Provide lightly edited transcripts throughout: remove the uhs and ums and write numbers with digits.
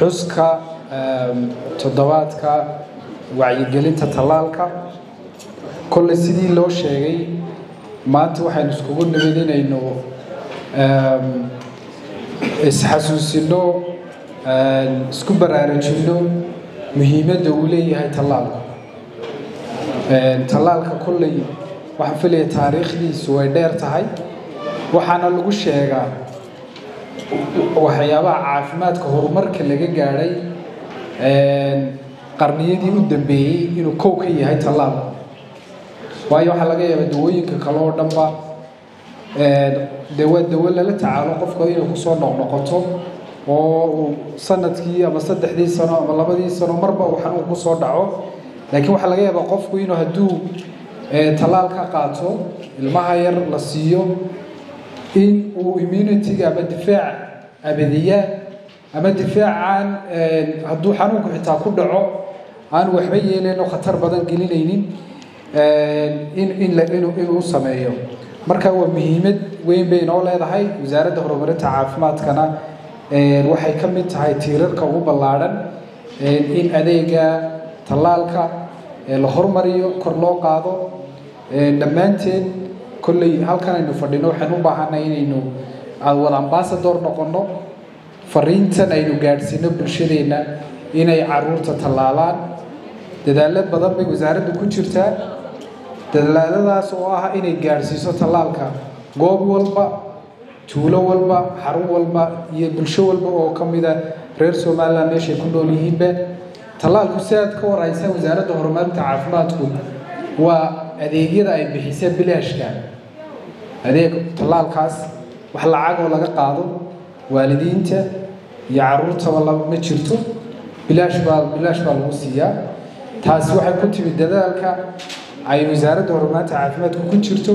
xuska toddobaadka wacyigelinta talaalka kolle sidii loo sheegay maanta waxaan iskugu nimid inaynu isxasuusino isku baraarujino muhiimadda uu leeyahay talaalka talaalka kolley waxaan filayaa taariikhdiisu way dheer tahay waxaana lagu sheegaa waxyaabaha caafimaadka horumarka laga gaadhay qarniyadii u dambeeyey inuu kow ka yahay talaalka waayo waxaa laga yaabaa dawooyinka kale oo dhanba waa dawo lala tacaalo qofka inuu kusoo noqnoqoto oo uu sanadkii ama 3 sano ama 2 sano marba uu xanuun kusoo dhaco laakiin waxaa laga yaabaa qofku inuu hadduu talaal ka qaato ilmaha yar la siiyo in uu immunity ama difaac abadiya ama difaacaan hadduu xanuunku xitaa ku dhaco aan waxba yeelayno khatar badan gelinaynin inuu sameeyo marka waa muhiimad weyn bay noo leedahay wasaaradda horumarinta caafimaadkana waxay ka mid tahay tiirarka ugu ballaaran in adeega talaalka la hormariyo kor loo qaado dhammaanteen kolley halkan aynu fadhino waxaan u baahanay inaynu wada ambassador noqono fariintan aynu gaadhsiino bulshadeena inay caruurta talaalaan dadaalo badan bay wasaaraddu ku jirtaa dadaaladaas oo ah inay gaadhsiiso talaalka goob walba tuulo walba xarun walba iyo bulsho walba oo ka mid ah reer Soomaaliland meeshay ku nool yihiinba talaalku si aad ka waraysa wasaaradda horumarinta caafimaadku waa adeegyada ay bixisay bilaashka adeeg talaalkaas wax lacag oo laga qaado waalidiinta iyo caruurta wala ma jirto bilaash baa lagu siiyaa taasi waxay ku timid dadaalka ay wasaaradda horumarinta caafimaadku ku jirto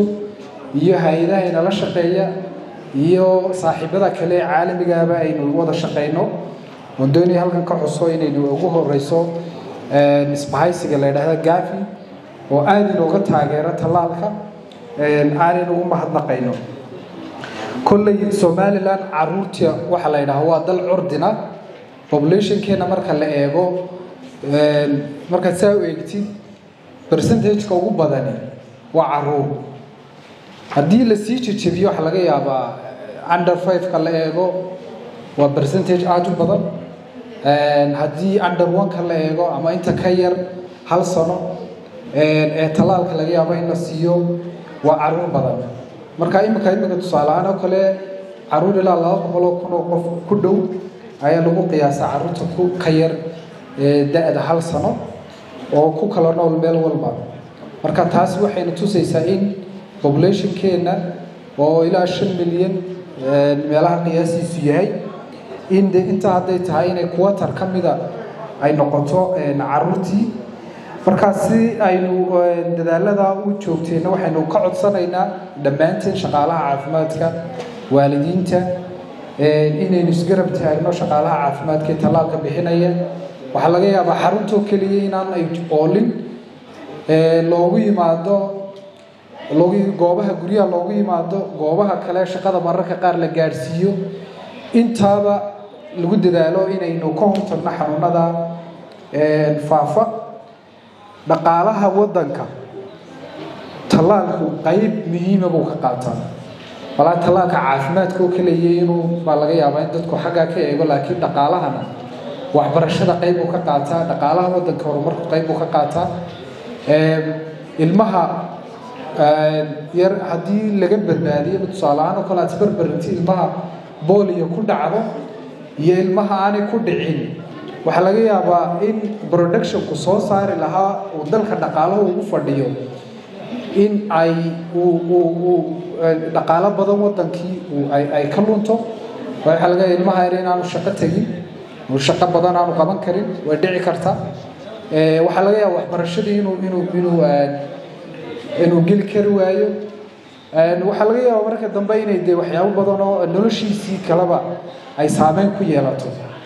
iyo hay'adaha inala shaqeeya iyo saaxiibada kale caalamiga ah aynu wada shaqeyno doonay halkan ka xuso inaynu ugu horeyso isbahaysiga la yiraahdo Gavi oo aad inooga taageera talaalka aanaynu ugu mahadnaqayno kolley Somaliland caruurta waxa la yiraahdo waa dal curdina population-keena marka la eego marka saa u eegtid percentage-ka ugu badani waa caruur haddii la sii jejebiyo waxa laga yaabaa under 5 ka la eego waa percentage aad u badan haddii under 1 ka la eego ama inta ka yar hal sano talaalka laga yaabo in la siiyo waa caruur badan marka imika tusaale ahaan oo kale caruur ilaa 200,000 oo qof ku dhow ayaa lagu qiyaasaa caruurta ku ka yar da'da hal sano oo ku kala nool meel walba marka taas waxayna tusaysaa in population-keena oo ilaa 5 milyan meelaha qiyaasiisu yahay inta hadday tahay inay quarter ka mida ay noqoto caruurtii marka si aynu dadaalada u joogteena waxaynu ka codsanaynaa dhammaanteen shaqaalaha caafimaadka waalidiinta inaynu isgarab taagno shaqaalaha caafimaadka ee talaalka bixinaya waxa laga yaabaa xarunta kaliya inaan ay oolin loogu yimaado goobaha guryaha loogu yimaado goobaha kale shaqada mararka qaar la gaarsiiyo intaaba lagu dadaalo inaynu ka hortagno xanuunada faafa dhaqaalaha wadanka talaalku qayb muhiim ah buu ka qaataa wala talaalka caafimaadka oo kaliya inuu baa laga yaabaa in dadku xagga ka eego laakiin dhaqaalahana waxbarashada qayb uu ka qaataa dhaqaalaha wadanka horumarku qayb uu ka qaataa ilmaha yar haddii laga badbaadiyo tusaale ahaan oo kale aad barbarinti ilmaha booliyo ku dhacdo iyo ilmaha aanay ku dhicin waxa laga yaabaa in production-ku soo saari lahaa uu dalka dhaqaalaha ugu fadhiyo in ay dhaqaalo badan wadankii ay ka lunto waxa laga yaabaa ilmaha yar inaanu shaqo tagin oo shaqo badan aanu qaban karin way dhici kartaa waxa laga yaabaa waxbarashadii inuu geli kari waayo waxa laga yaabaa marka dambe inay waxyaabo badan oo noloshiisii kalaba ay saameyn ku yeelato